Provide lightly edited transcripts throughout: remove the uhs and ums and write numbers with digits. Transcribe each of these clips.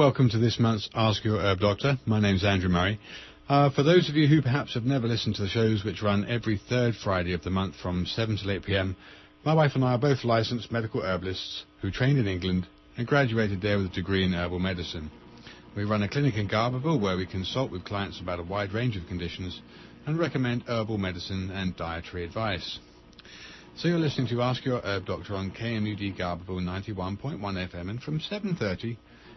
welcome to this month's Ask Your Herb Doctor. My name's Andrew Murray. For those of you who perhaps have never listened to the shows, which run every third Friday of the month from 7 till 8 p.m, my wife and I are both licensed medical herbalists who trained in England and graduated there with a degree in herbal medicine. We run a clinic in Garberville where we consult with clients about a wide range of conditions and recommend herbal medicine and dietary advice. So you're listening to Ask Your Herb Doctor on KMUD Garberville 91.1 FM, and from 7:30,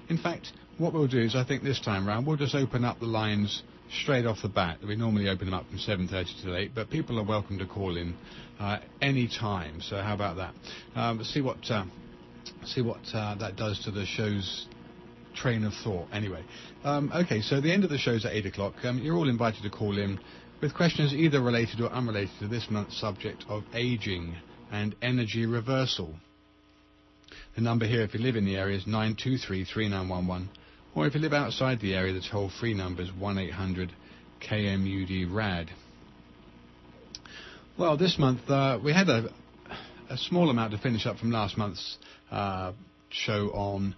in fact, what we'll do is I think this time round we'll just open up the lines straight off the bat. We normally open them up from 7:30 to 8, but people are welcome to call in any time. So how about that? See what that does to the show's train of thought. Anyway, okay, so the end of the show's at 8 o'clock. You're all invited to call in with questions either related or unrelated to this month's subject of aging and energy reversal. The number here, if you live in the area, is 923-3911, or if you live outside the area, the toll-free number is 1-800-KMUD-RAD. Well, this month we had a small amount to finish up from last month's show on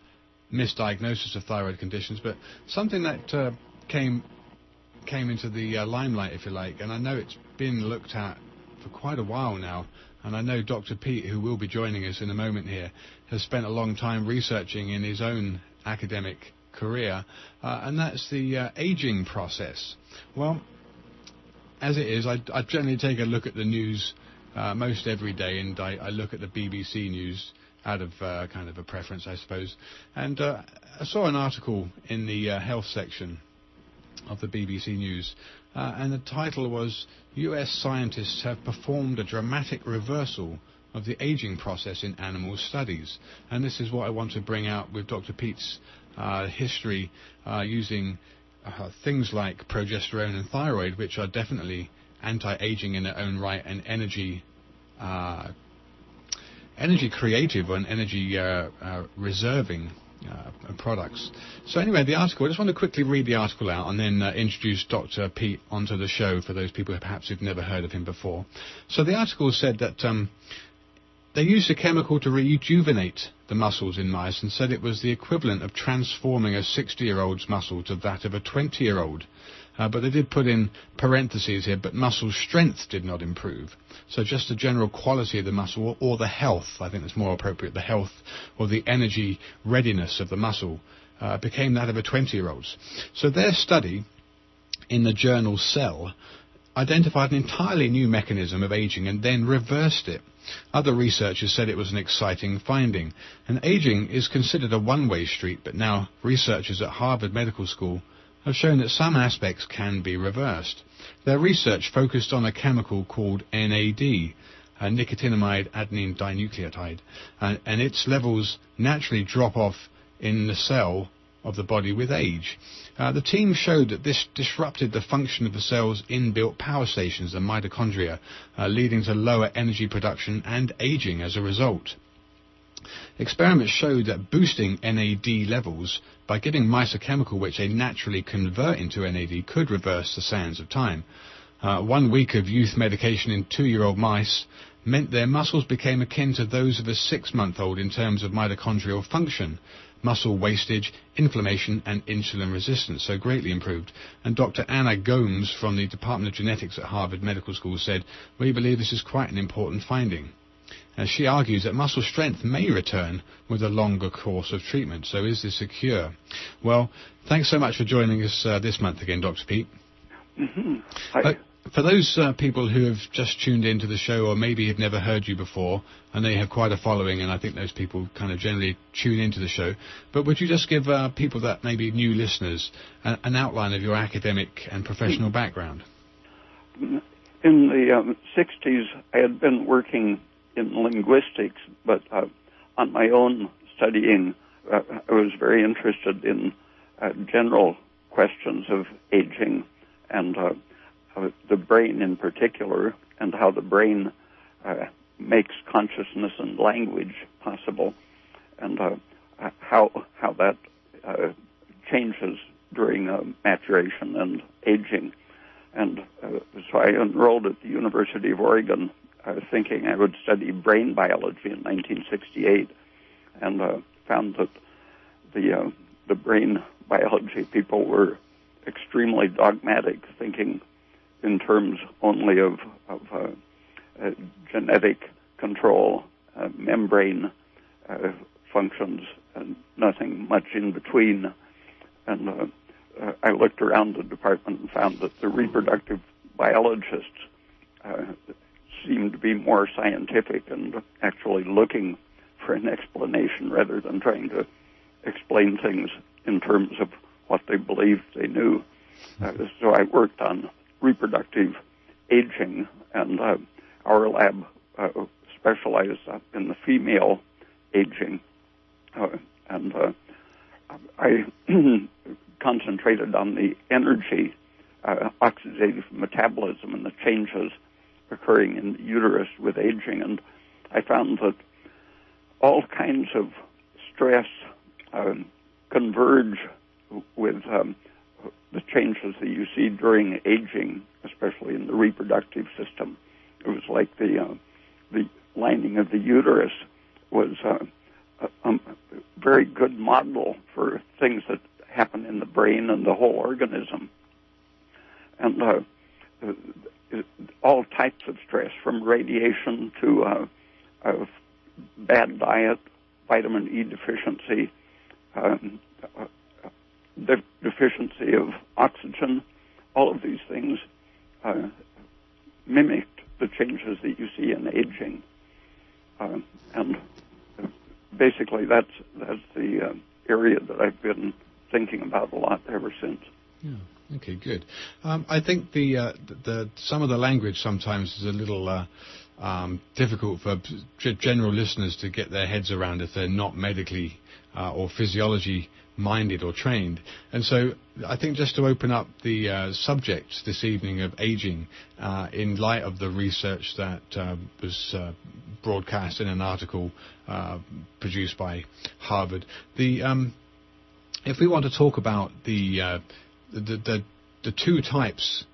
misdiagnosis of thyroid conditions, but something that came into the limelight, if you like, and I know it's been looked at for quite a while now, and I know Dr. Peat, who will be joining us in a moment here, has spent a long time researching in his own academic career, and that's the aging process. Well, as it is, I generally take a look at the news most every day, and I look at the BBC news out of kind of a preference, I suppose, and I saw an article in the health section of the BBC News, and the title was US scientists have performed a dramatic reversal of the aging process in animal studies. And this is what I want to bring out with Dr. Peat's history using things like progesterone and thyroid, which are definitely anti-aging in their own right and energy creative and energy reserving products. So anyway, the article, I just want to quickly read the article out and then introduce Dr. Peat onto the show for those people who perhaps have never heard of him before. So the article said that they used a chemical to rejuvenate the muscles in mice and said it was the equivalent of transforming a 60-year-old's muscle to that of a 20-year-old. But they did put in parentheses here, but muscle strength did not improve. So just the general quality of the muscle, or the health, I think that's more appropriate, the health or the energy readiness of the muscle became that of a 20-year-old's. So their study in the journal Cell identified an entirely new mechanism of aging and then reversed it. Other researchers said it was an exciting finding. And aging is considered a one-way street, but now researchers at Harvard Medical School have shown that some aspects can be reversed. Their research focused on a chemical called NAD, nicotinamide adenine dinucleotide, and its levels naturally drop off in the cell of the body with age. The team showed that this disrupted the function of the cell's inbuilt power stations, the mitochondria, leading to lower energy production and aging as a result. Experiments showed that boosting NAD levels by giving mice a chemical which they naturally convert into NAD could reverse the sands of time. 1 week of youth medication in 2-year-old mice meant their muscles became akin to those of a 6-month-old in terms of mitochondrial function, muscle wastage, inflammation and insulin resistance, so greatly improved. And Dr. Anna Gomes from the Department of Genetics at Harvard Medical School said, "We believe this is quite an important finding." She argues that muscle strength may return with a longer course of treatment. So is this a cure? Well, thanks so much for joining us this month again, Dr. Peat. Mm-hmm. Hi. For those people who have just tuned into the show or maybe have never heard you before, and they have quite a following, and I think those people kind of generally tune into the show, but would you just give people that may be new listeners an outline of your academic and professional background? In the 60s, I had been working in linguistics, but on my own studying, I was very interested in general questions of aging and the brain in particular, and how the brain makes consciousness and language possible, and how that changes during maturation and aging. And so I enrolled at the University of Oregon thinking I would study brain biology in 1968, and found that the the brain biology people were extremely dogmatic, thinking in terms only of genetic control, membrane functions, and nothing much in between. And I looked around the department and found that the reproductive biologists seemed to be more scientific and actually looking for an explanation rather than trying to explain things in terms of what they believed they knew. So I worked on reproductive aging, and our lab specialized in the female aging, and I concentrated on the energy, oxidative metabolism, and the changes occurring in the uterus with aging. And I found that all kinds of stress converge with the changes that you see during aging, especially in the reproductive system. It was like the lining of the uterus was a very good model for things that happen in the brain and the whole organism. And all types of stress, from radiation to bad diet, vitamin E deficiency, deficiency of oxygen, all of these things mimicked the changes that you see in aging. And basically that's the area that I've been thinking about a lot ever since. Yeah. Okay, good. I think the some of the language sometimes is a little difficult for general listeners to get their heads around if they're not medically or physiology minded or trained. And so I think just to open up the subject this evening of aging in light of the research that was broadcast in an article produced by Harvard, if we want to talk about the two types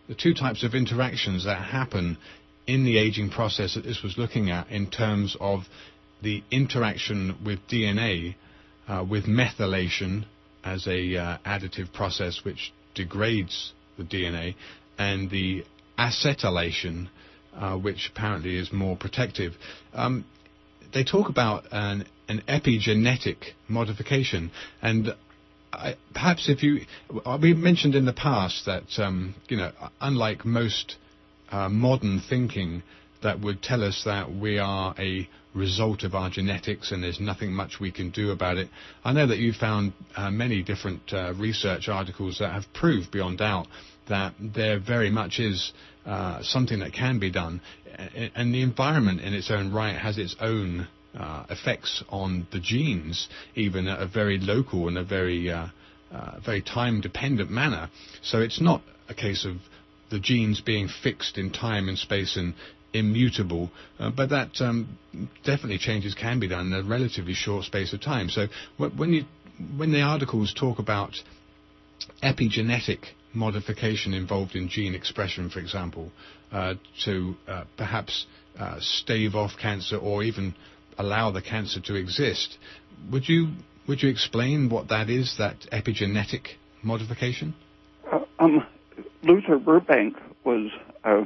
of interactions that happen in the aging process that this was looking at, in terms of the interaction with DNA, with methylation as a additive process which degrades the DNA, and the acetylation, which apparently is more protective. They talk about an epigenetic modification, and perhaps we mentioned in the past that unlike most modern thinking that would tell us that we are a result of our genetics and there's nothing much we can do about it, I know that you found many different research articles that have proved beyond doubt that there very much is something that can be done, and the environment in its own right has its own effects on the genes, even at a very local and a very time-dependent manner. So it's not a case of the genes being fixed in time and space and immutable, but that definitely changes can be done in a relatively short space of time. So when the articles talk about epigenetic modification involved in gene expression, for example, to perhaps stave off cancer or even allow the cancer to exist, would you explain what that is, that epigenetic modification? Luther Burbank was a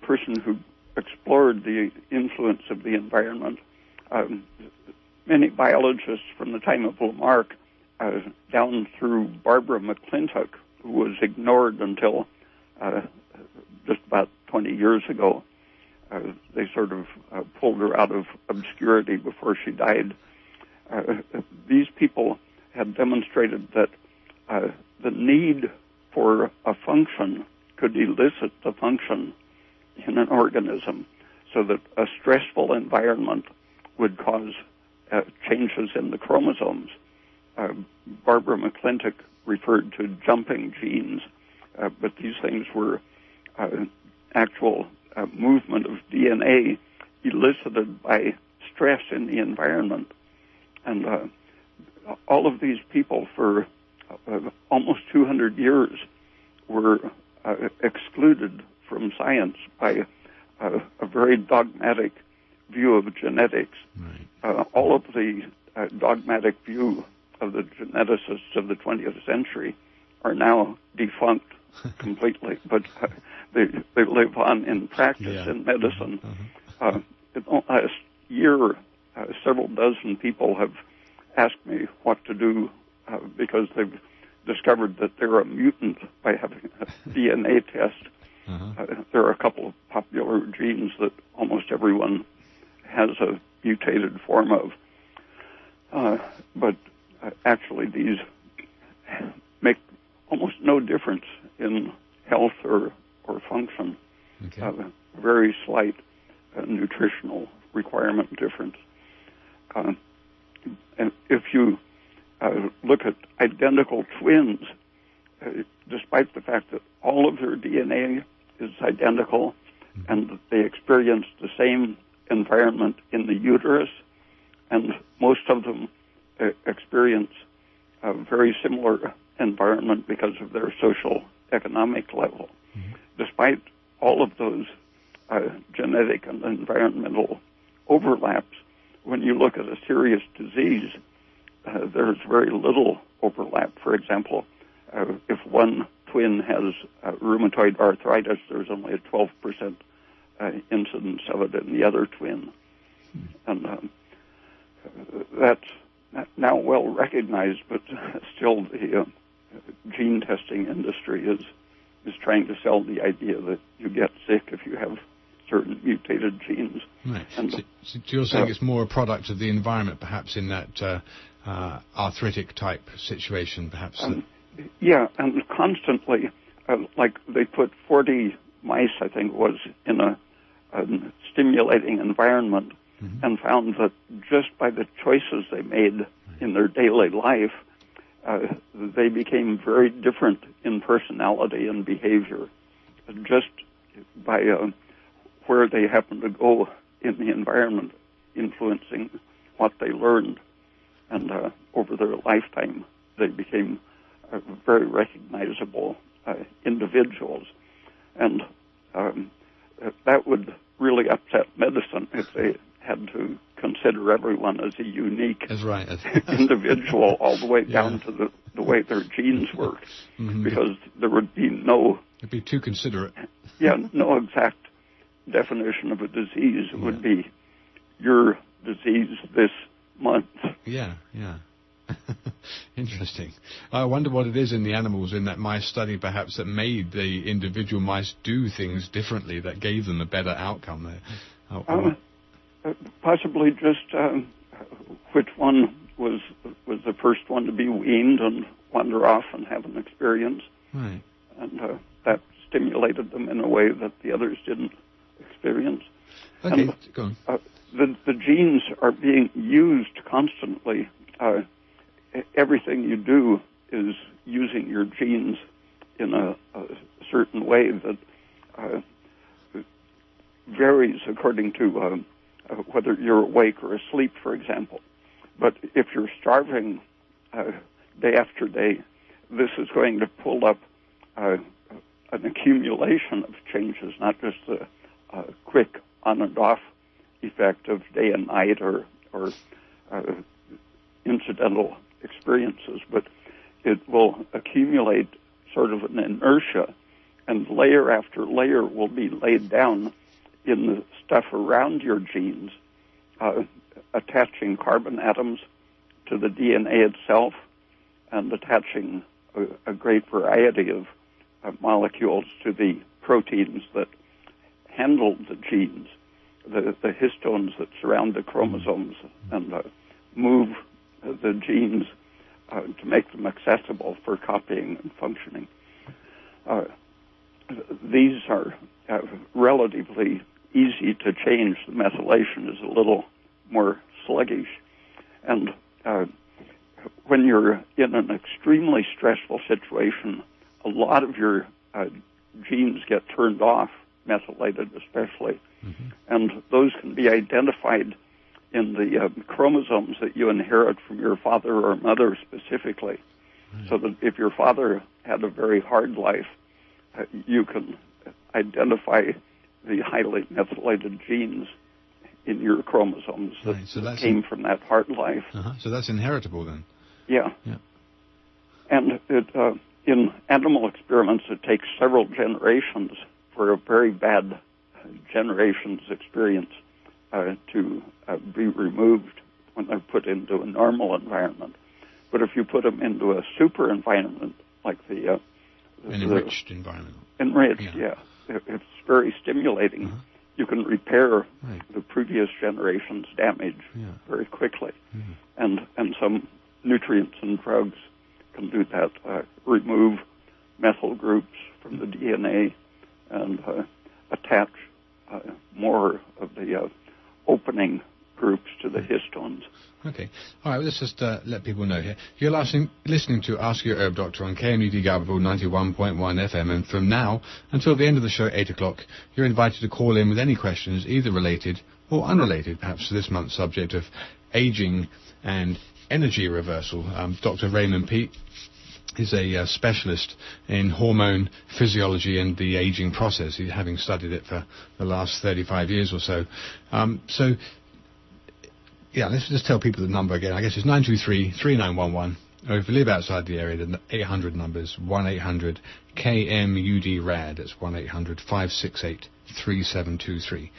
person who explored the influence of the environment. Many biologists from the time of Lamarck down through Barbara McClintock, who was ignored until just about 20 years ago. They sort of pulled her out of obscurity before she died. These people had demonstrated that the need for a function could elicit the function in an organism, so that a stressful environment would cause changes in the chromosomes. Barbara McClintock referred to jumping genes, but these things were actual movement of DNA elicited by stress in the environment. And all of these people for almost 200 years were excluded from science by a very dogmatic view of genetics. Right. All of the dogmatic view of the geneticists of the 20th century are now defunct completely, but they live on in practice in medicine. In the last year, several dozen people have asked me what to do because they've discovered that they're a mutant by having a DNA test. There are a couple of popular genes that almost everyone has a mutated form of, but actually these make almost no difference in health or function. Very slight nutritional requirement difference. And if you look at identical twins, despite the fact that all of their DNA is identical and that they experience the same environment in the uterus, and most of them experience a very similar environment because of their social economic level. Despite all of those genetic and environmental overlaps, when you look at a serious disease, there's very little overlap. For example, if one twin has rheumatoid arthritis, there's only a 12% incidence of it in the other twin. And that's now well recognized, but still the gene testing industry is trying to sell the idea that you get sick if you have certain mutated genes. Right. And so you're saying it's more a product of the environment, perhaps, in that arthritic type situation, perhaps? Yeah, and constantly, like they put 40 mice, I think it was, in a stimulating environment and found that just by the choices they made in their daily life, they became very different in personality and behavior, just by where they happened to go in the environment, influencing what they learned. And over their lifetime, they became very recognizable individuals. And that would really upset medicine if they had to consider everyone as a unique individual all the way down to the way their genes work, because there would be no... It'd be too considerate. No exact definition of a disease. It would be your disease this month. Interesting. I wonder what it is in the animals in that mice study, perhaps, that made the individual mice do things differently, that gave them a better outcome there. Possibly just which one was the first one to be weaned and wander off and have an experience. Right. And that stimulated them in a way that the others didn't experience. Okay, and, go on. The genes are being used constantly. Everything you do is using your genes in a certain way that varies according to whether you're awake or asleep, for example. But if you're starving day after day, this is going to pull up an accumulation of changes, not just a quick on and off effect of day and night or incidental experiences, but it will accumulate sort of an inertia, and layer after layer will be laid down in the stuff around your genes, attaching carbon atoms to the DNA itself and attaching a great variety of molecules to the proteins that handle the genes, the histones that surround the chromosomes and move the genes to make them accessible for copying and functioning. These are relatively easy to change. The methylation is a little more sluggish. And when you're in an extremely stressful situation, a lot of your genes get turned off, methylated especially, and those can be identified in the chromosomes that you inherit from your father or mother specifically. So that if your father had a very hard life, you can identify the highly methylated genes in your chromosomes that came from that hard life. So that's inheritable then? Yeah. Yeah. And in animal experiments, it takes several generations for a very bad generation's experience to be removed when they're put into a normal environment. But if you put them into a super environment, like an enriched environment. Enriched, yeah. It's very stimulating. Uh-huh. You can repair the previous generation's damage very quickly. Mm-hmm. And some nutrients and drugs can do that, remove methyl groups from the DNA and attach more of the opening groups to the histones. Okay. All right, well, let's just let people know here. You're listening to Ask Your Herb Doctor on KMUD Garberville 91.1 FM, and from now until the end of the show at 8 o'clock, you're invited to call in with any questions, either related or unrelated, perhaps, to this month's subject of aging and energy reversal. Dr. Raymond Peat is a specialist in hormone physiology and the aging process, having studied it for the last 35 years or so. Yeah, let's just tell people the number again. I guess it's 923-3911. Or if you live outside the area, the 800 numbers, 1-800-KMUD-RAD. That's 1-800-568-3723.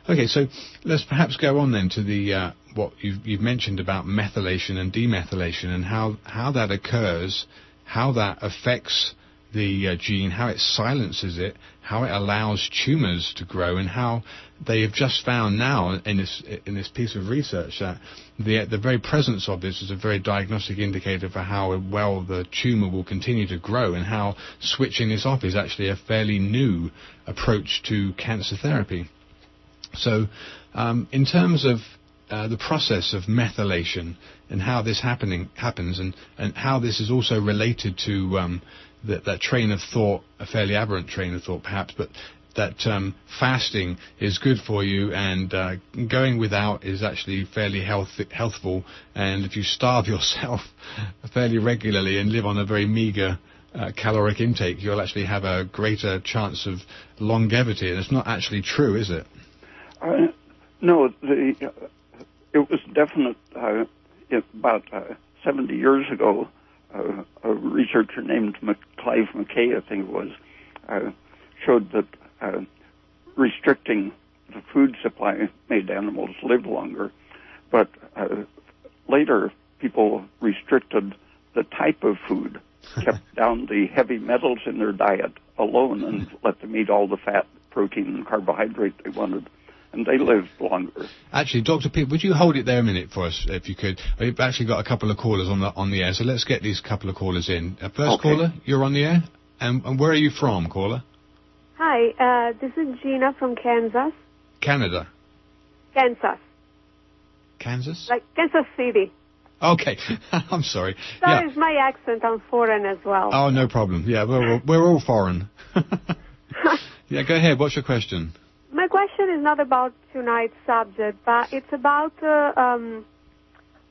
Okay, so let's perhaps go on then to the what you've mentioned about methylation and demethylation and how that occurs, how that affects the gene, how it silences it, how it allows tumors to grow, and how they have just found now in this piece of research that the very presence of this is a very diagnostic indicator for how well the tumor will continue to grow, and how switching this off is actually a fairly new approach to cancer therapy. So in terms of the process of methylation and how this happens and how this is also related to that train of thought, a fairly aberrant train of thought perhaps, but that fasting is good for you and going without is actually fairly healthful, and if you starve yourself fairly regularly and live on a very meager caloric intake, you'll actually have a greater chance of longevity. And it's not actually true, is it? No, it was definite about 70 years ago. A researcher named Clive McKay, I think it was, showed that restricting the food supply made animals live longer. But later, people restricted the type of food, kept down the heavy metals in their diet alone, and let them eat all the fat, protein, and carbohydrate they wanted. And they lived longer. Actually, Dr. Peat, would you hold it there a minute for us, if you could? We've actually got a couple of callers on the air, so let's get these couple of callers in. First caller, you're on the air. And where are you from, caller? Hi, this is Gina from Kansas. Canada? Kansas. Kansas? Like Kansas City. Okay, I'm sorry. Sorry, it's my accent. I'm foreign as well. Oh, no problem. Yeah, we're all foreign. Yeah, go ahead. What's your question? My question is not about tonight's subject, but it's about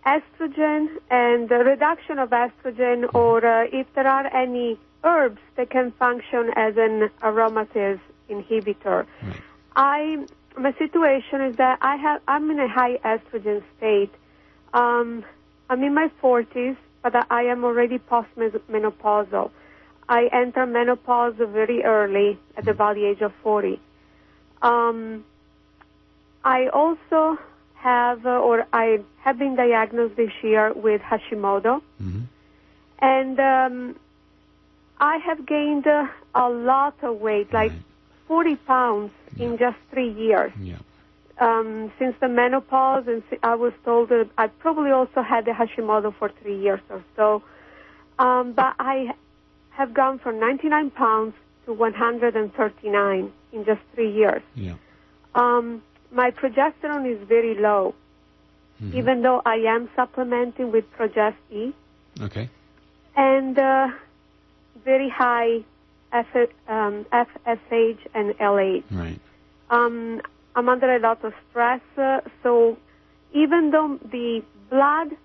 estrogen and the reduction of estrogen, or if there are any herbs that can function as an aromatase inhibitor. Right. My situation is that I'm in a high estrogen state. I'm in my 40s, but I am already post-menopausal. I enter menopause very early, at about the age of 40. I also have, I have been diagnosed this year with Hashimoto, and I have gained a lot of weight, like 40 pounds in just 3 years. Yeah. Since the menopause, and I was told that I probably also had the Hashimoto for 3 years or so, but I have gone from 99 pounds to 139 in just 3 years. Yeah. My progesterone is very low, even though I am supplementing with Progest-E. Okay. And very high FSH and LH. Right. I'm under a lot of stress, so even though the blood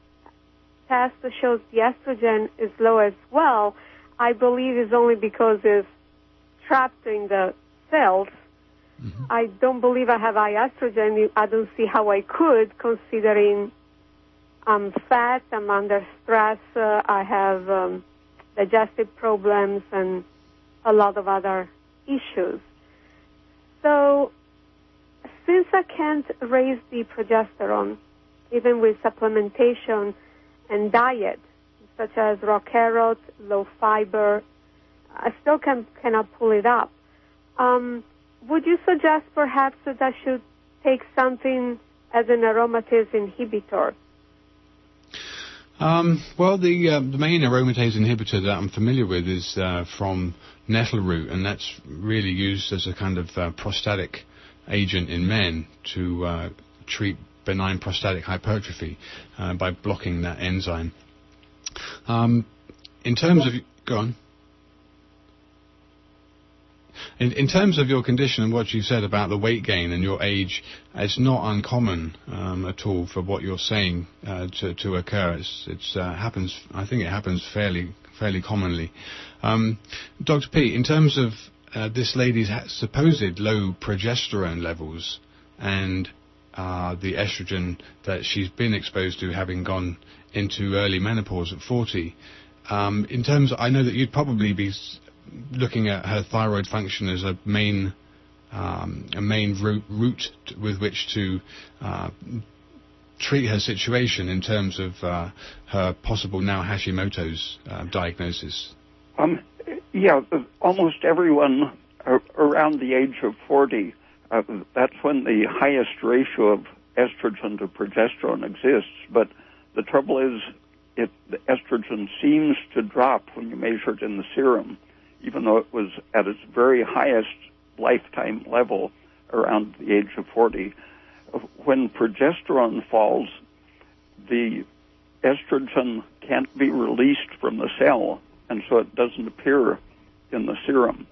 test shows the estrogen is low as well, I believe it's only because it's trapped in the cells. I don't believe I have high estrogen. I don't see how I could, considering I'm fat, I'm under stress, I have digestive problems and a lot of other issues. So since I can't raise the progesterone, even with supplementation and diet, such as raw carrot, low fiber, I still cannot pull it up. Would you suggest perhaps that I should take something as an aromatase inhibitor? Well, the main aromatase inhibitor that I'm familiar with is from nettle root, and that's really used as a kind of prostatic agent in men to treat benign prostatic hypertrophy by blocking that enzyme. In terms of... Go on. In terms of your condition and what you said about the weight gain and your age, it's not uncommon at all for what you're saying to occur. It's happens. I think it happens fairly commonly. Dr. Peat, in terms of this lady's supposed low progesterone levels and the estrogen that she's been exposed to, having gone into early menopause at 40, in terms, I know that you'd probably be looking at her thyroid function as a main route with which to treat her situation in terms of her possible now Hashimoto's diagnosis. Yeah, almost everyone around the age of 40, that's when the highest ratio of estrogen to progesterone exists. But the trouble is, the estrogen seems to drop when you measure it in the serum, even though it was at its very highest lifetime level around the age of 40. When progesterone falls, the estrogen can't be released from the cell, and so it doesn't appear in the serum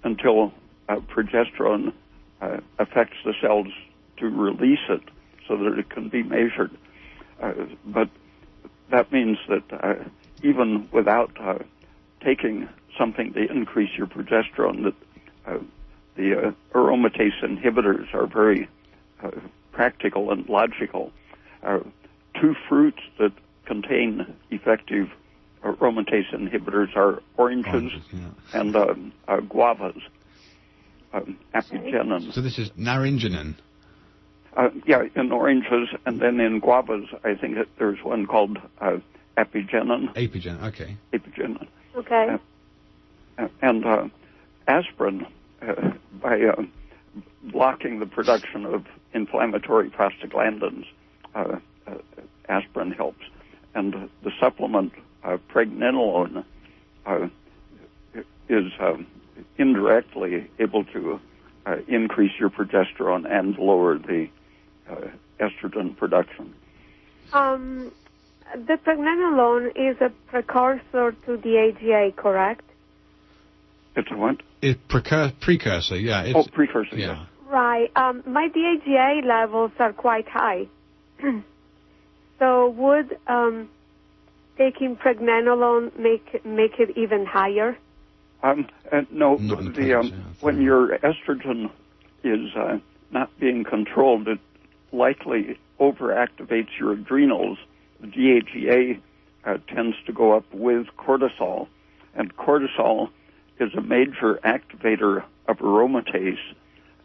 until progesterone affects the cells to release it so that it can be measured. But that means that even without taking something to increase your progesterone, that the aromatase inhibitors are very practical and logical. Two fruits that contain effective aromatase inhibitors are oranges and guavas, apigenin. So this is naringenin. Yeah, in oranges, and then in guavas, I think that there's one called apigenin. Apigenin, okay. Apigenin. Okay. And aspirin, by blocking the production of inflammatory prostaglandins, aspirin helps. And the supplement pregnenolone is indirectly able to increase your progesterone and lower the estrogen production. The pregnenolone is a precursor to the AGA, correct? It's a what? It's precursor, yeah. Precursor, yeah. Yes. Right. My DHEA levels are quite high. So would taking pregnenolone make it even higher? No. When your estrogen is not being controlled, it likely overactivates your adrenals. The DHEA tends to go up with cortisol, and cortisol is a major activator of aromatase,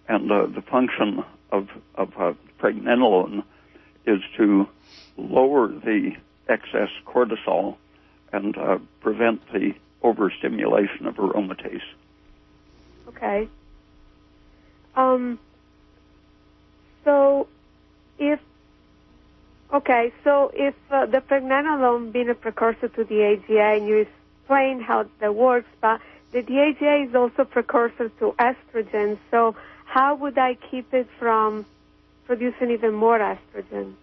and the function of pregnenolone is to lower the excess cortisol and prevent the overstimulation of aromatase. Okay. So if the pregnenolone being a precursor to the AGA, and you explain how that works, but the DHEA is also precursor to estrogen, so how would I keep it from producing even more estrogen?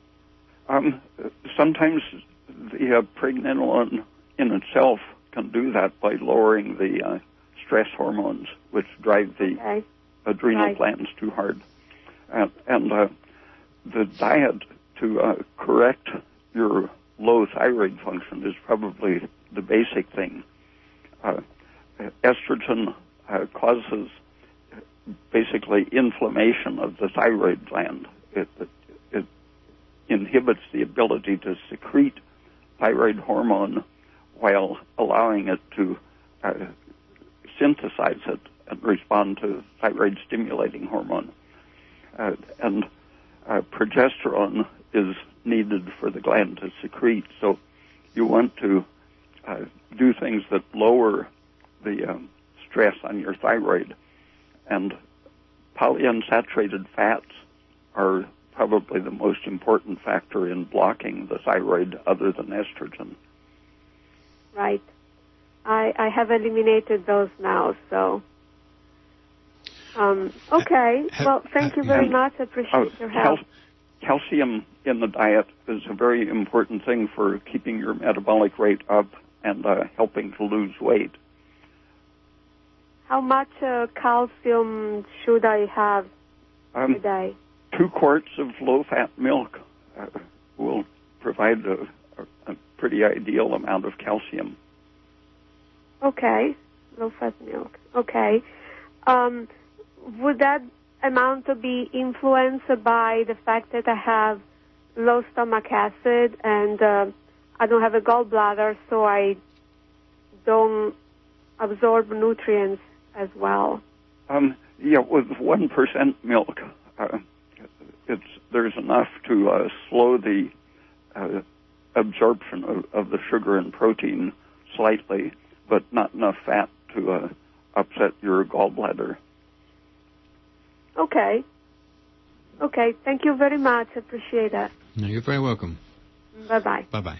Sometimes the pregnenolone in itself can do that by lowering the stress hormones, which drive the adrenal glands too hard. And the diet to correct your low thyroid function is probably the basic thing. Estrogen causes basically inflammation of the thyroid gland. It inhibits the ability to secrete thyroid hormone while allowing it to synthesize it and respond to thyroid-stimulating hormone. And progesterone is needed for the gland to secrete. So you want to do things that lower the stress on your thyroid. And polyunsaturated fats are probably the most important factor in blocking the thyroid other than estrogen. Right. I have eliminated those now, so... okay. Well, thank you very much. I appreciate your help. Calcium in the diet is a very important thing for keeping your metabolic rate up and helping to lose weight. How much calcium should I have a day? 2 quarts of low-fat milk will provide a pretty ideal amount of calcium. Okay, low-fat milk. Okay. Would that amount to be influenced by the fact that I have low stomach acid and I don't have a gallbladder, so I don't absorb nutrients as well? Yeah, with 1% milk, there's enough to slow the absorption of the sugar and protein slightly, but not enough fat to upset your gallbladder. Okay. Okay, thank you very much. I appreciate that. No, you're very welcome. Bye-bye. Bye-bye.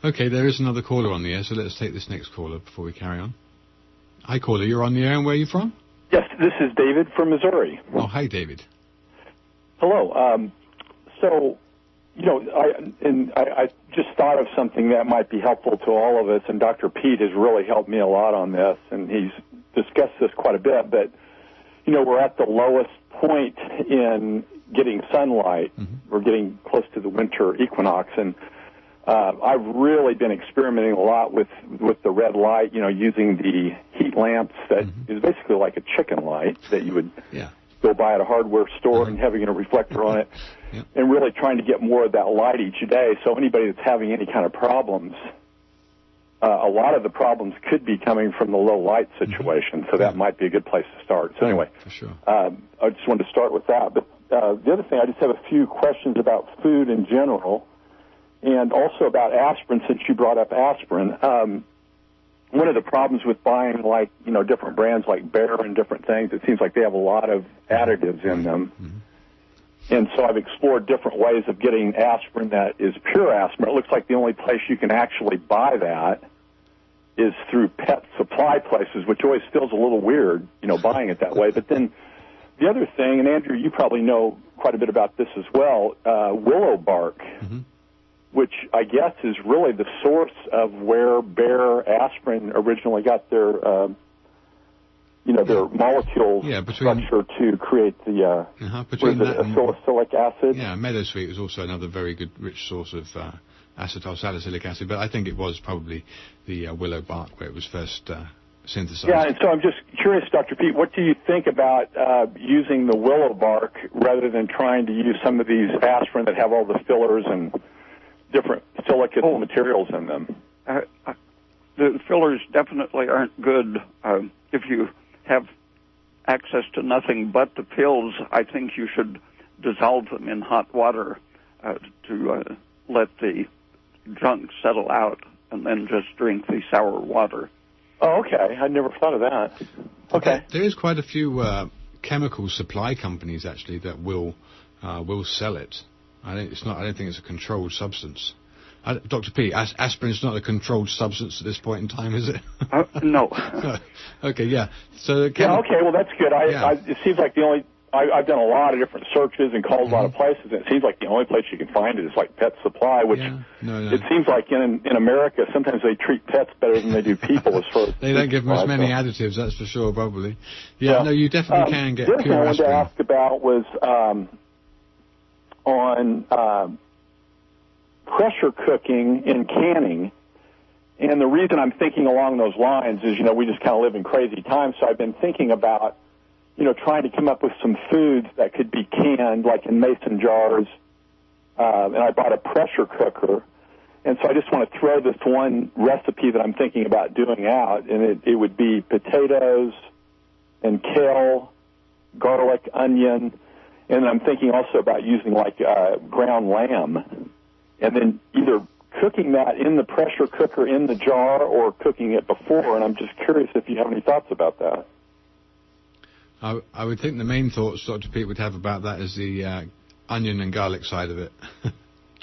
Okay, there is another caller on the air, so let's take this next caller before we carry on. Hi, caller, you're on the air, and where are you from? Yes, this is David from Missouri. Oh, hi, David. Hello. So, you know, I just thought of something that might be helpful to all of us, and Dr. Peat has really helped me a lot on this, and he's discussed this quite a bit, but, you know, we're at the lowest point in getting sunlight. Mm-hmm. We're getting close to the winter equinox, and I've really been experimenting a lot with the red light, you know, using the heat lamps that mm-hmm. is basically like a chicken light that you would go buy at a hardware store mm-hmm. and having a reflector on it, and really trying to get more of that light each day. So anybody that's having any kind of problems, a lot of the problems could be coming from the low light situation, so that might be a good place to start. So anyway, for sure. I just wanted to start with that. But the other thing, I just have a few questions about food in general, and also about aspirin, since you brought up aspirin. One of the problems with buying, like, you know, different brands like Bayer and different things, it seems like they have a lot of additives in them. Mm-hmm. And so I've explored different ways of getting aspirin that is pure aspirin. It looks like the only place you can actually buy that is through pet supply places, which always feels a little weird, you know, buying it that way. But then the other thing, and Andrew, you probably know quite a bit about this as well, willow bark, mm-hmm. which I guess is really the source of where Bayer aspirin originally got their, their molecule structure to create the salicylic acid. Yeah, meadowsweet was also another very good, rich source of acetyl salicylic acid, but I think it was probably the willow bark where it was first synthesized. Yeah, and so I'm just curious, Dr. Peat, what do you think about using the willow bark rather than trying to use some of these aspirin that have all the fillers and different silicate materials in them? The fillers definitely aren't good. If you have access to nothing but the pills, I think you should dissolve them in hot water to let the junk settle out, and then just drink the sour water. Oh, okay. I'd never thought of that. Okay. There is quite a few chemical supply companies actually that will sell it. I don't think it's a controlled substance. Dr. P, aspirin is not a controlled substance at this point in time, is it? No. Okay, yeah. So okay, well that's good. It seems like I've done a lot of different searches and called a lot of places, and it seems like the only place you can find it is like Pet Supply, which it seems like in America sometimes they treat pets better than they do people as far as they don't give them as many additives, that's for sure, probably. Yeah, no, you definitely can get pure aspirin. The other thing I wanted to ask about was on pressure cooking and canning. And the reason I'm thinking along those lines is, we just kind of live in crazy times, so I've been thinking about, trying to come up with some foods that could be canned, like in mason jars, and I bought a pressure cooker. And so I just want to throw this one recipe that I'm thinking about doing out, and it would be potatoes and kale, garlic, onion, and I'm thinking also about using like ground lamb, and then either cooking that in the pressure cooker in the jar or cooking it before. And I'm just curious if you have any thoughts about that. I would think the main thoughts Dr. Peat would have about that is the onion and garlic side of it.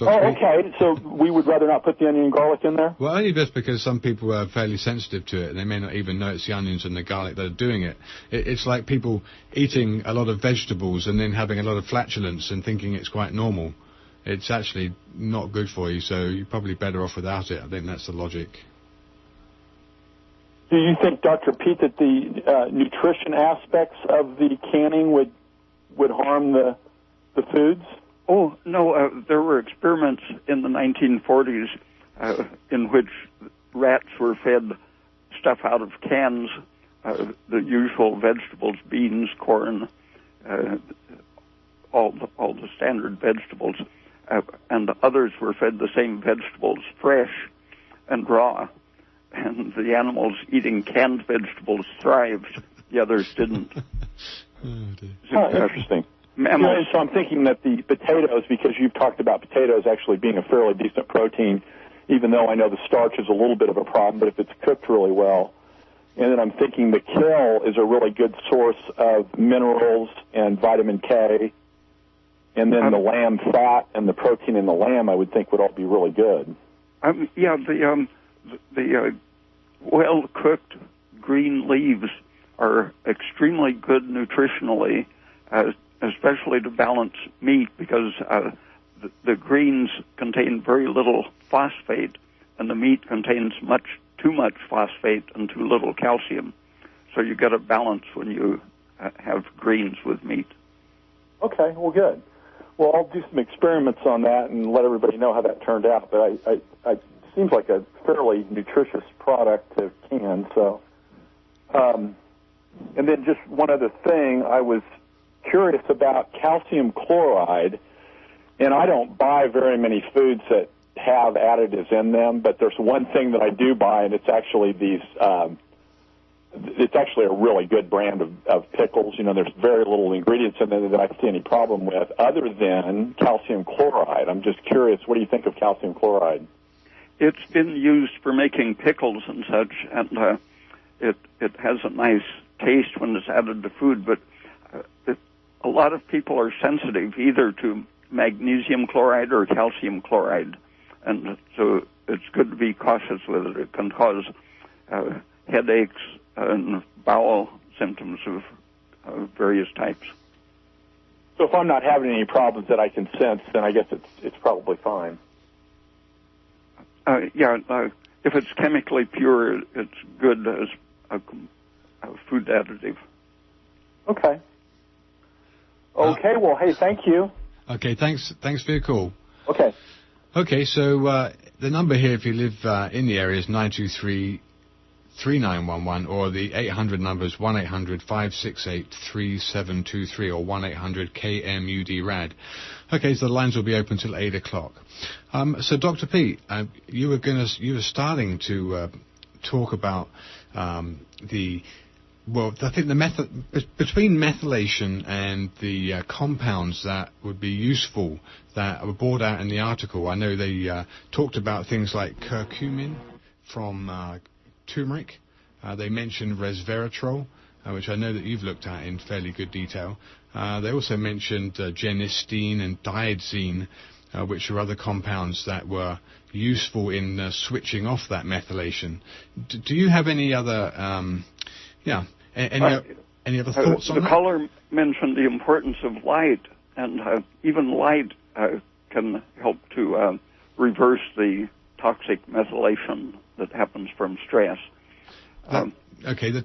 Okay. So we would rather not put the onion and garlic in there? Well, only just because some people are fairly sensitive to it, and they may not even know it's the onions and the garlic that are doing it. It's like people eating a lot of vegetables and then having a lot of flatulence and thinking it's quite normal. It's actually not good for you, so you're probably better off without it. I think that's the logic. Do you think, Dr. Peat, that the nutrition aspects of the canning would harm the foods? Oh, no, there were experiments in the 1940s in which rats were fed stuff out of cans, the usual vegetables, beans, corn, all the standard vegetables, and others were fed the same vegetables fresh and raw, and the animals eating canned vegetables thrived, the others didn't. Interesting. So I'm thinking that the potatoes, because you've talked about potatoes actually being a fairly decent protein, even though I know the starch is a little bit of a problem, but if it's cooked really well. And then I'm thinking the kale is a really good source of minerals and vitamin K. And then the lamb fat and the protein in the lamb, I would think, would all be really good. The well-cooked green leaves are extremely good nutritionally, especially to balance meat, because the greens contain very little phosphate, and the meat contains too much phosphate and too little calcium. So you get a balance when you have greens with meat. Okay, well, good. Well, I'll do some experiments on that and let everybody know how that turned out. But it seems like a fairly nutritious product to can. So, and then just one other thing, I was curious about calcium chloride, and I don't buy very many foods that have additives in them, but there's one thing that I do buy, and it's actually these. It's actually a really good brand of pickles. You know, there's very little ingredients in there that I see any problem with, other than calcium chloride. I'm just curious, what do you think of calcium chloride? It's been used for making pickles and such, and it has a nice taste when it's added to food, but a lot of people are sensitive either to magnesium chloride or calcium chloride, and so it's good to be cautious with it. It can cause headaches and bowel symptoms of various types. So if I'm not having any problems that I can sense, then I guess it's probably fine. If it's chemically pure, it's good as a food additive. Okay. Okay, well, hey, thank you. Okay, thanks for your call. Okay. Okay, so the number here, if you live in the area, is 923-3911, or the 800 number is 1-800-568-3723, or 1-800-KMUD-RAD. Okay, so the lines will be open till 8 o'clock. So, Dr. Peat, you were starting to talk about I think the method between methylation and the compounds that would be useful that were brought out in the article. I know they talked about things like curcumin from turmeric. They mentioned resveratrol, which I know that you've looked at in fairly good detail. They also mentioned genistein and diadzine, which are other compounds that were useful in switching off that methylation. Do you have any other any other thoughts on that? The caller mentioned the importance of light, and even light can help to reverse the toxic methylation that happens from stress. To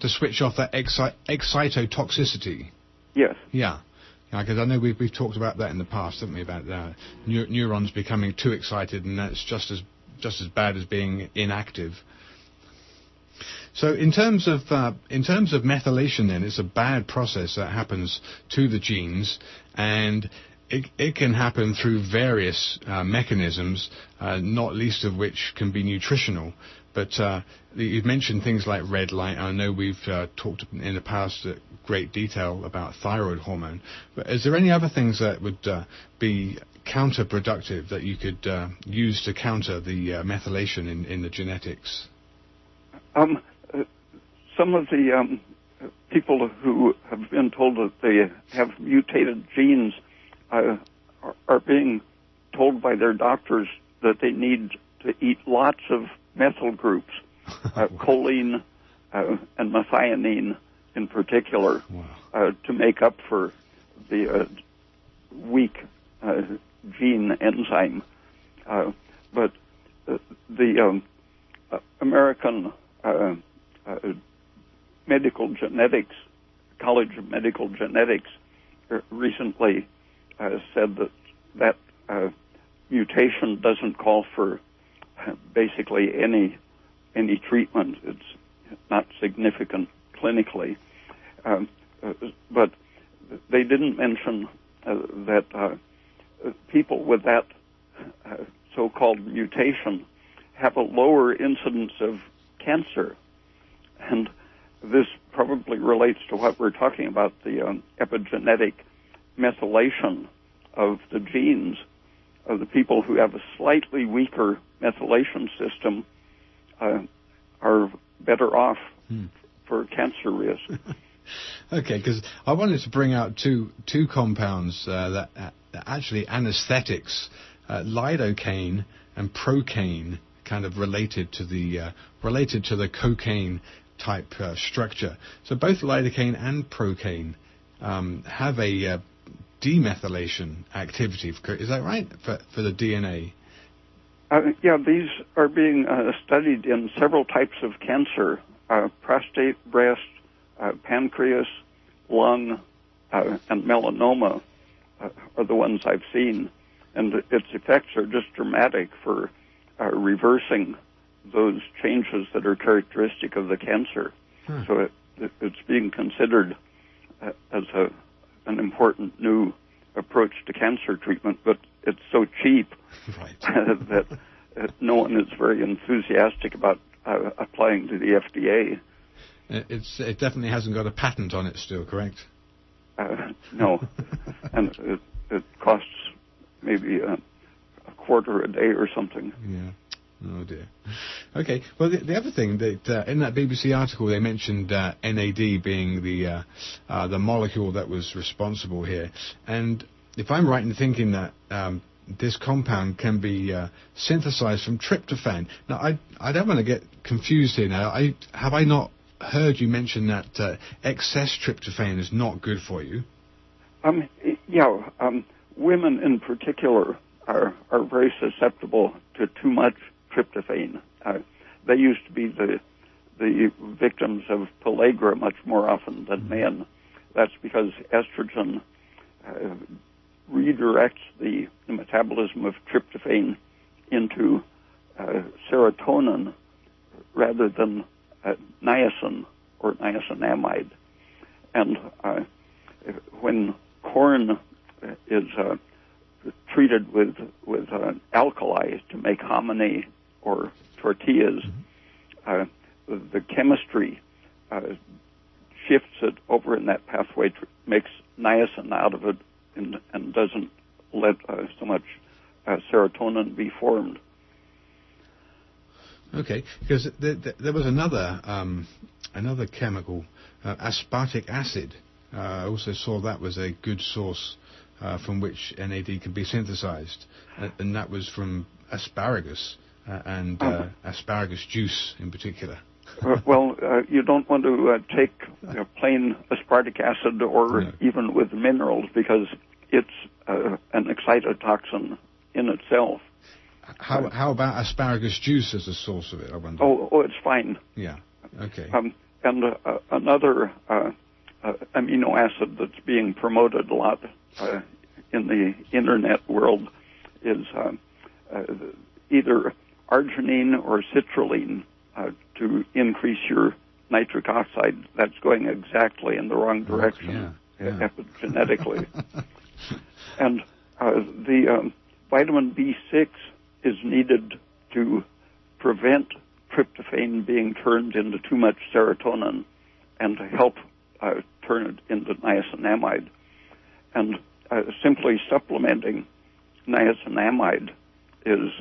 switch off that excitotoxicity. Yes. Yeah, because I know we've talked about that in the past, haven't we? About neurons becoming too excited, and that's just as bad as being inactive. So in terms of methylation, then it's a bad process that happens to the genes, and it can happen through various mechanisms, not least of which can be nutritional. But you've mentioned things like red light. I know we've talked in the past at great detail about thyroid hormone. But is there any other things that would be counterproductive that you could use to counter the methylation in the genetics? Some of the people who have been told that they have mutated genes are being told by their doctors that they need to eat lots of methyl groups, choline and methionine in particular, to make up for the weak gene enzyme. But the American Medical Genetics, College of Medical Genetics, recently said that mutation doesn't call for basically any treatment. It's not significant clinically, but they didn't mention that people with that so-called mutation have a lower incidence of cancer, and this probably relates to what we're talking about, the epigenetic methylation of the genes. Of the people who have a slightly weaker methylation system are better off for cancer risk. Okay, because I wanted to bring out two compounds that actually anesthetics, lidocaine and procaine, kind of related to the cocaine type structure. So both lidocaine and procaine have a demethylation activity. Is that right, for the DNA? Yeah, these are being studied in several types of cancer: prostate, breast, pancreas, lung, and melanoma are the ones I've seen, and its effects are just dramatic for reversing those changes that are characteristic of the cancer. So it's being considered as an important new approach to cancer treatment, but it's so cheap that no one is very enthusiastic about applying to the FDA. It definitely hasn't got a patent on it still, correct? No, and it costs maybe a quarter a day or something. Yeah. Oh dear. Okay. Well, the other thing that in that BBC article they mentioned NAD being the molecule that was responsible here, and if I'm right in thinking that this compound can be synthesized from tryptophan. Now, I don't want to get confused here. Now, have I not heard you mention that excess tryptophan is not good for you? Women in particular are very susceptible to too much tryptophan. They used to be the victims of pellagra much more often than men. That's because estrogen redirects the metabolism of tryptophan into serotonin rather than niacin or niacinamide. And when corn is treated with alkali to make hominy or tortillas, the chemistry shifts it over in that pathway, makes niacin out of it, and doesn't let so much serotonin be formed. Okay, because there was another chemical, aspartic acid. I also saw that was a good source from which NAD could be synthesized, and that was from asparagus and asparagus juice in particular. Well, you don't want to take plain aspartic acid or even with minerals, because it's an excitotoxin in itself. How about asparagus juice as a source of it, I wonder? Oh, it's fine. Yeah, okay. And another amino acid that's being promoted a lot in the internet world is either arginine or citrulline to increase your nitric oxide. That's going exactly in the wrong direction epigenetically. And the vitamin B6 is needed to prevent tryptophan being turned into too much serotonin and to help turn it into niacinamide. And simply supplementing niacinamide is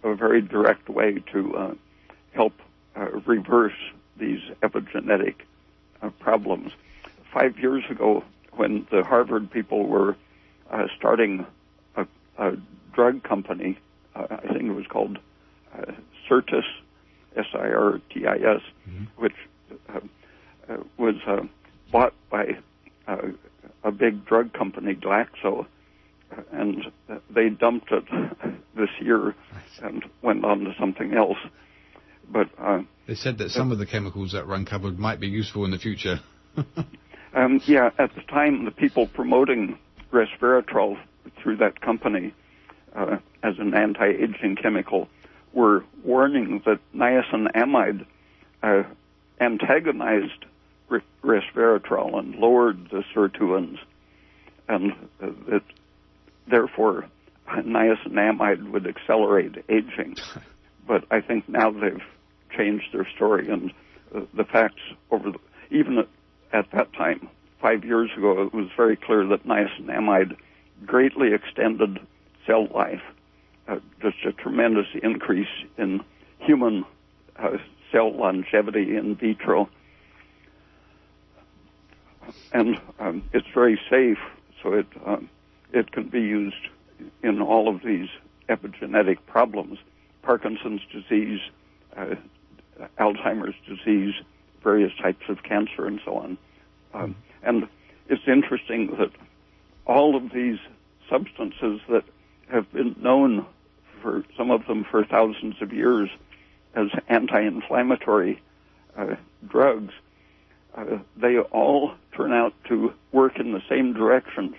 a very direct way to help reverse these epigenetic problems. 5 years ago, when the Harvard people were starting a drug company, I think it was called Sirtis, S-I-R-T-I-S, which was bought by a big drug company, Glaxo, and they dumped it this year and went on to something else. But they said that some of the chemicals that were uncovered might be useful in the future. Yeah, at the time, the people promoting resveratrol through that company as an anti-aging chemical were warning that niacinamide antagonized resveratrol and lowered the sirtuins, and that therefore niacinamide would accelerate aging. But I think now they've changed their story, and the facts even at that time, 5 years ago, it was very clear that niacinamide greatly extended cell life, just a tremendous increase in human cell longevity in vitro. And it's very safe, so it can be used in all of these epigenetic problems: Parkinson's disease, Alzheimer's disease, various types of cancer, and so on. And it's interesting that all of these substances that have been known, for some of them for thousands of years, as anti-inflammatory drugs, they all turn out to work in the same direction,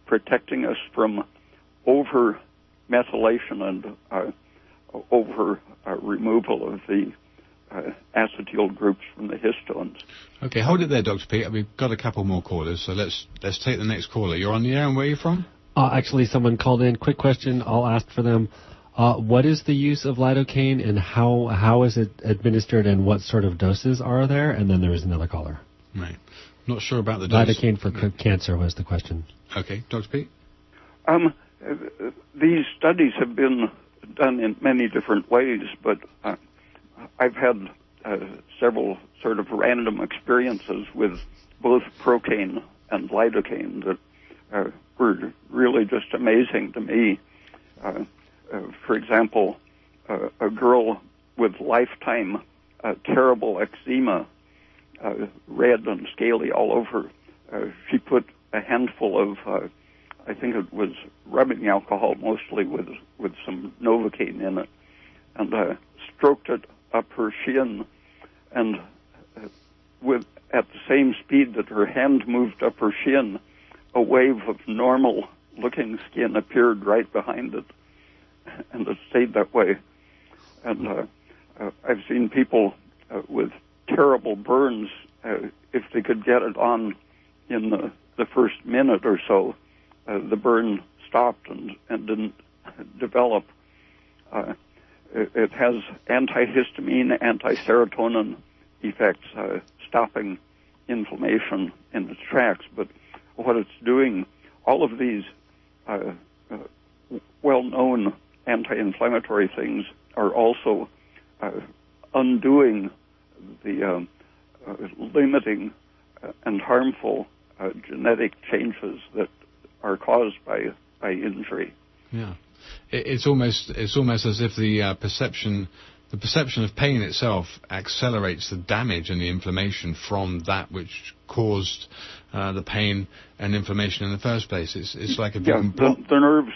protecting us from over-methylation and over-removal of the acetyl groups from the histones. Okay, hold it there, Dr. Peat. We've got a couple more callers, so let's take the next caller. You're on the air, and where are you from? Actually, someone called in. Quick question. I'll ask for them. What is the use of lidocaine, and how is it administered, and what sort of doses are there? And then there is another caller. Right. Not sure about the dose. Lidocaine for cancer was the question. Okay, Dr. Peat? These studies have been done in many different ways, but I've had several sort of random experiences with both procaine and lidocaine that were really just amazing to me. For example, a girl with lifetime terrible eczema, red and scaly all over, she put a handful of, I think it was rubbing alcohol mostly with some Novocaine in it, and stroked it up her shin, and at the same speed that her hand moved up her shin, a wave of normal-looking skin appeared right behind it, and it stayed that way. And I've seen people with terrible burns, if they could get it on in the first minute or so, the burn stopped and didn't develop. It has antihistamine, anti-serotonin effects, stopping inflammation in its tracks. But what it's doing, all of these well-known anti-inflammatory things are also undoing the limiting and harmful genetic changes that are caused by injury. Yeah. It's almost as if the perception of pain itself accelerates the damage and the inflammation from that which caused the pain and inflammation in the first place. It's like if you can block the nerves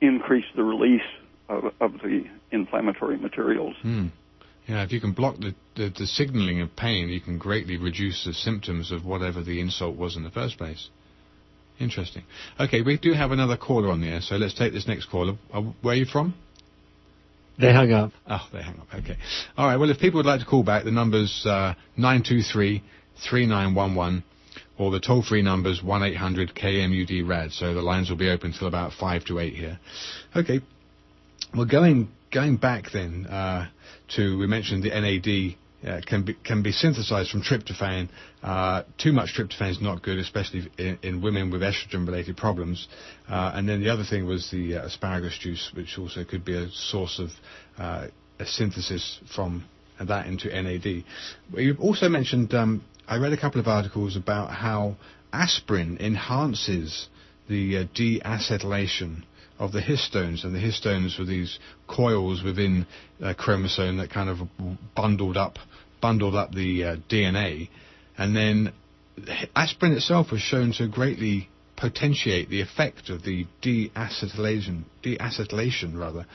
increase the release of the inflammatory materials. Yeah, if you can block the signaling of pain, you can greatly reduce the symptoms of whatever the insult was in the first place. Interesting. Okay, we do have another caller on the air, so let's take this next caller. Where are you from? They hung up. Oh, they hung up. Okay. All right, well, if people would like to call back, the number's 923-3911. or the toll-free number's 1-800-KMUD-RAD. So the lines will be open till about 5 to 8 here. Okay. Well, going back then we mentioned the NAD can be synthesized from tryptophan. Too much tryptophan is not good, especially in women with estrogen-related problems. And then the other thing was the asparagus juice, which also could be a source of a synthesis from that into NAD. You've also mentioned, I read a couple of articles about how aspirin enhances the deacetylation of the histones, and the histones were these coils within a chromosome that kind of bundled up the DNA, and then aspirin itself was shown to greatly potentiate the effect of the deacetylation rather.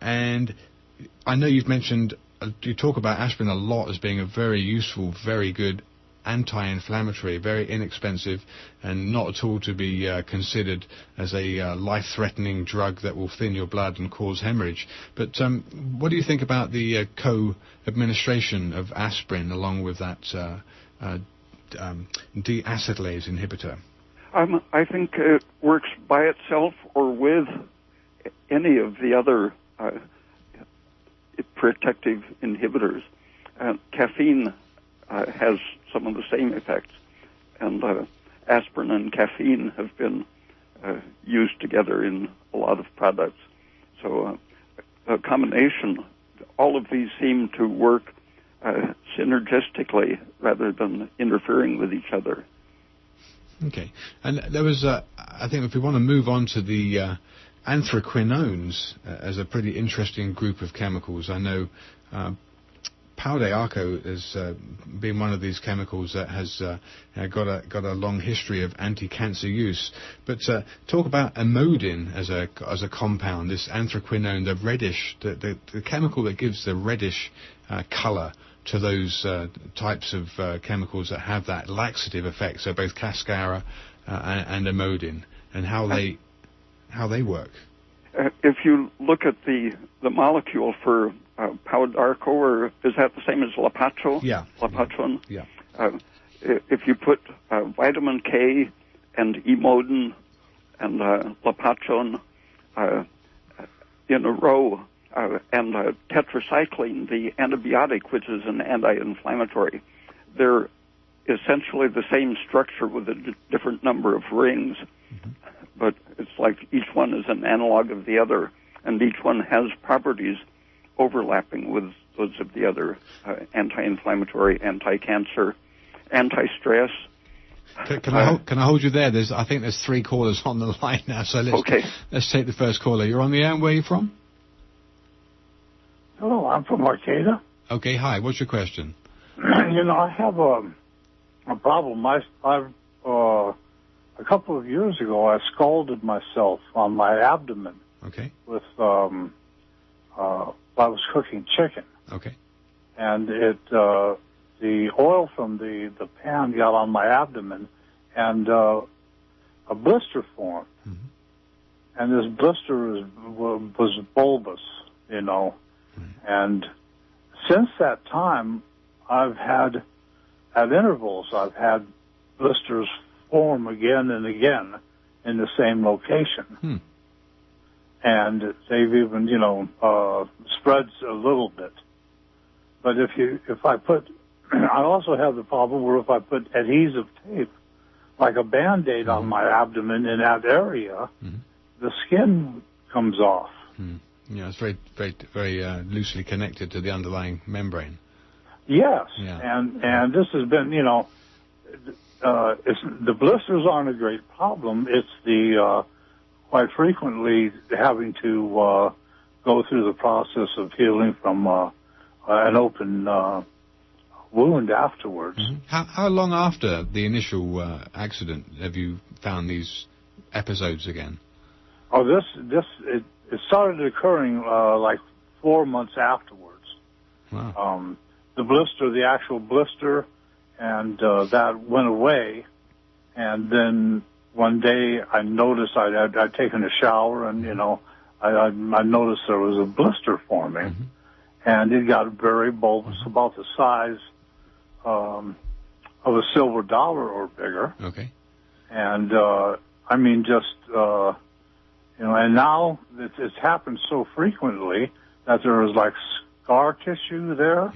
And I know you've mentioned, you talk about aspirin a lot as being a very useful, very good anti-inflammatory, very inexpensive, and not at all to be considered as a life-threatening drug that will thin your blood and cause hemorrhage. But what do you think about the co-administration of aspirin along with that deacetylase inhibitor? I think it works by itself or with any of the other protective inhibitors. Caffeine has some of the same effects, and aspirin and caffeine have been used together in a lot of products. So a combination, all of these seem to work synergistically rather than interfering with each other. Okay, and there was, I think if we want to move on to the anthraquinones as a pretty interesting group of chemicals. I know Paldeaco has been one of these chemicals that has got a long history of anti-cancer use. But talk about amodin as a compound, this anthraquinone, the reddish, the chemical that gives the reddish colour to those types of chemicals that have that laxative effect. So both cascara and amodin, and how they work. If you look at the molecule for Paldeaco, or is that the same as Lapacho? Yeah. Lapachon? Yeah. If you put vitamin K and emodin and Lapachon in a row, and tetracycline, the antibiotic, which is an anti-inflammatory, they're essentially the same structure with a different number of rings. Mm-hmm. But it's like each one is an analog of the other, and each one has properties overlapping with those of the other: anti-inflammatory, anti-cancer, anti-stress. Can I hold you there? I think there's 3 callers on the line now, so let's take the first caller. You're on the air. Where are you from? Hello, I'm from Arcata. Okay, hi. What's your question? I have a problem. I've a couple of years ago, I scalded myself on my abdomen. Okay. With I was cooking chicken. Okay. And the oil from the pan got on my abdomen, and a blister formed. Mm-hmm. And this blister was bulbous, Mm-hmm. And since that time, I've had, at intervals, I've had blisters form again and again in the same location. Hmm. And they've even, spread a little bit. But if I put, I also have the problem where if I put adhesive tape, like a Band-Aid on my abdomen in that area, the skin comes off. Hmm. Yeah, it's very, very, very loosely connected to the underlying membrane. Yes, yeah. And this has been, the blisters aren't a great problem. It's the quite frequently having to go through the process of healing from an open wound afterwards. Mm-hmm. How long after the initial accident have you found these episodes again? Oh, it started occurring like 4 months afterwards. Wow. The actual blister, and that went away. And then one day I noticed I'd taken a shower, and I noticed there was a blister forming, and it got very bulbous, about the size of a silver dollar or bigger. Okay. And, I mean, just, and now it's happened so frequently that there is like scar tissue there,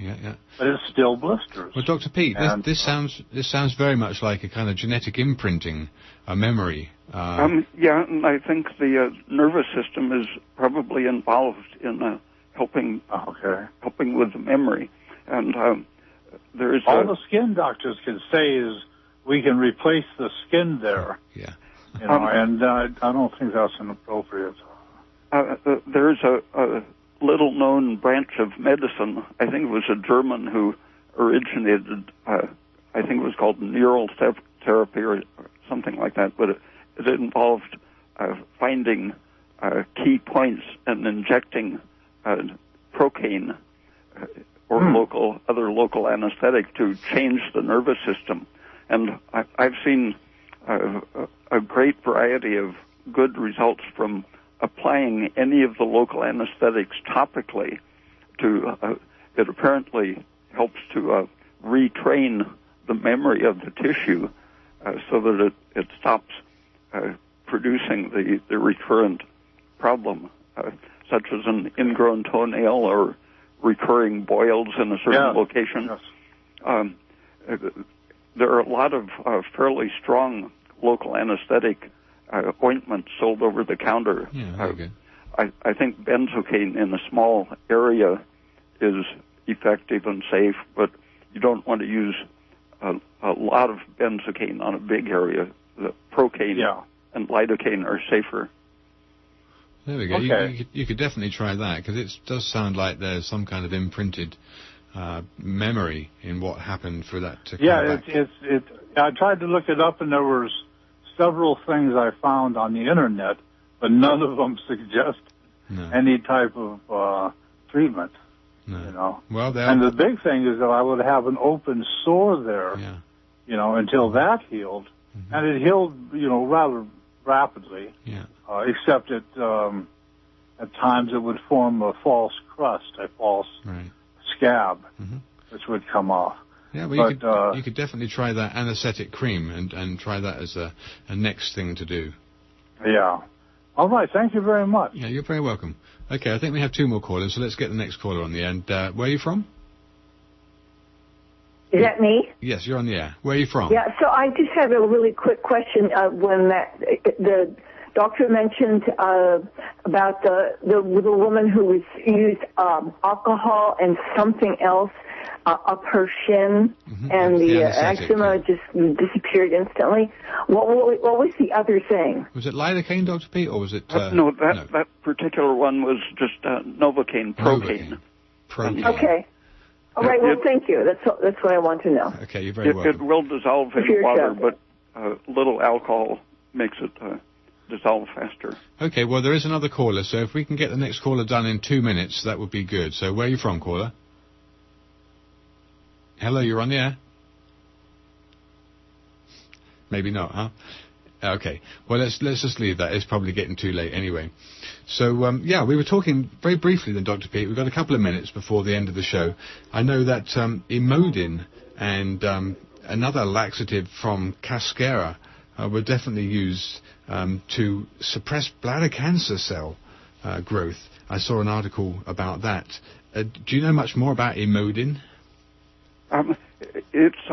but it's still blisters. Well, Dr. Peat, this sounds very much like a kind of genetic imprinting, a memory. Yeah, and I think the nervous system is probably involved in helping with the memory. And there is all the skin doctors can say is we can replace the skin there. Yeah. And I don't think that's inappropriate. There's a little-known branch of medicine. I think it was a German who originated. I think it was called neural therapy or something like that. But it involved finding key points and injecting procaine or other local anesthetic to change the nervous system. And I've seen a great variety of good results from applying any of the local anesthetics topically to it apparently helps to retrain the memory of the tissue so that it stops producing the recurrent problem, such as an ingrown toenail or recurring boils in a certain location. Yes. There are a lot of fairly strong local anesthetic ointments sold over the counter. I think benzocaine in a small area is effective and safe, but you don't want to use a lot of benzocaine on a big area. The procaine and lidocaine are safer. There we go. Okay. You could definitely try that, because it does sound like there's some kind of imprinted memory in what happened for that to come back. I tried to look it up, and there was several things I found on the internet, but none of them suggest any type of treatment. No. Well, and the big thing is that I would have an open sore there, until that healed, and it healed, rather rapidly. Except at times it would form a false crust, a false scab, which would come off. Yeah, well, you could definitely try that anesthetic cream and try that as a next thing to do. Yeah. All right, thank you very much. Yeah, you're very welcome. Okay, I think we have two more callers, so let's get the next caller on the end. Where are you from? Is that me? Yes, you're on the air. Where are you from? Yeah, so I just have a really quick question. When the doctor mentioned about the woman who used alcohol and something else up her shin, and the eczema just disappeared instantly. What was the other thing? Was it lidocaine, Dr. Peat, or was it... no, that particular one was just Novocaine, Procaine. Okay. All right, well, thank you. That's what I want to know. Okay, you're very welcome. It will dissolve in water, but little alcohol makes it dissolve faster. Okay, well, there is another caller, so if we can get the next caller done in 2 minutes, that would be good. So where are you from, caller? Hello, you're on the air? Maybe not, huh? Okay. Well, let's just leave that. It's probably getting too late anyway. So, we were talking very briefly then, Dr. Peat. We've got a couple of minutes before the end of the show. I know that Imodin and another laxative from Cascara were definitely used to suppress bladder cancer cell growth. I saw an article about that. Do you know much more about Imodin? It's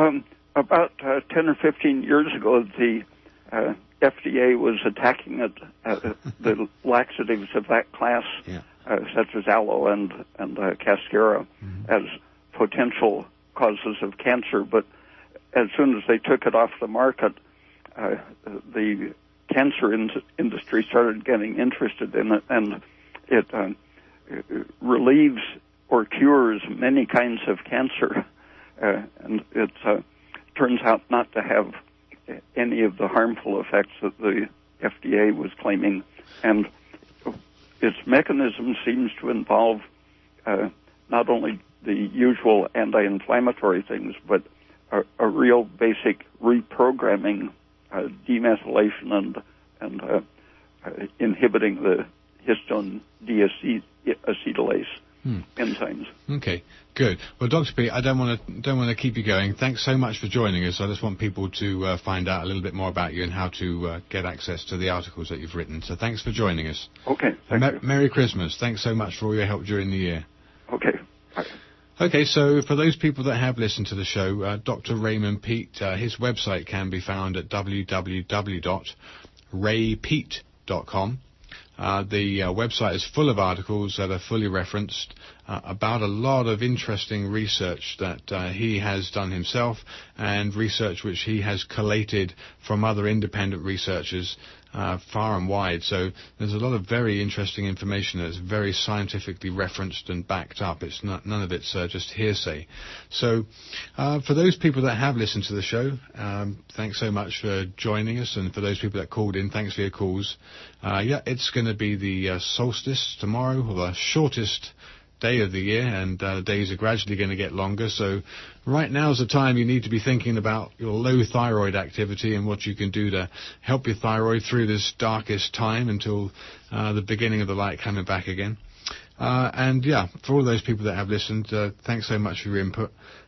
about 10 or 15 years ago, the FDA was attacking it, the laxatives of that class, such as aloe and cascara, as potential causes of cancer. But as soon as they took it off the market, the cancer industry started getting interested in it, and it relieves or cures many kinds of cancer. And it turns out not to have any of the harmful effects that the FDA was claiming. And its mechanism seems to involve not only the usual anti-inflammatory things, but a real basic reprogramming, demethylation and inhibiting the histone deacetylase. enzymes. Okay, good. Well, Dr. Peat, I don't want to keep you going. Thanks so much for joining us. I just want people to find out a little bit more about you and how to get access to the articles that you've written. So thanks for joining us. Okay, thank you. Merry Christmas. Thanks so much for all your help during the year. Okay. Bye. Okay, so for those people that have listened to the show, Dr. Raymond Peat, his website can be found at www.raypeat.com. The website is full of articles that are fully referenced about a lot of interesting research that he has done himself and research which he has collated from other independent researchers far and wide. So there's a lot of very interesting information that's very scientifically referenced and backed up. It's not, none of it's just hearsay. So for those people that have listened to the show, thanks so much for joining us, and for those people that called in, thanks for your calls. It's going to be the solstice tomorrow, or the shortest day of the year, and the days are gradually going to get longer. So right now's the time you need to be thinking about your low thyroid activity and what you can do to help your thyroid through this darkest time until the beginning of the light coming back again. For all those people that have listened, thanks so much for your input.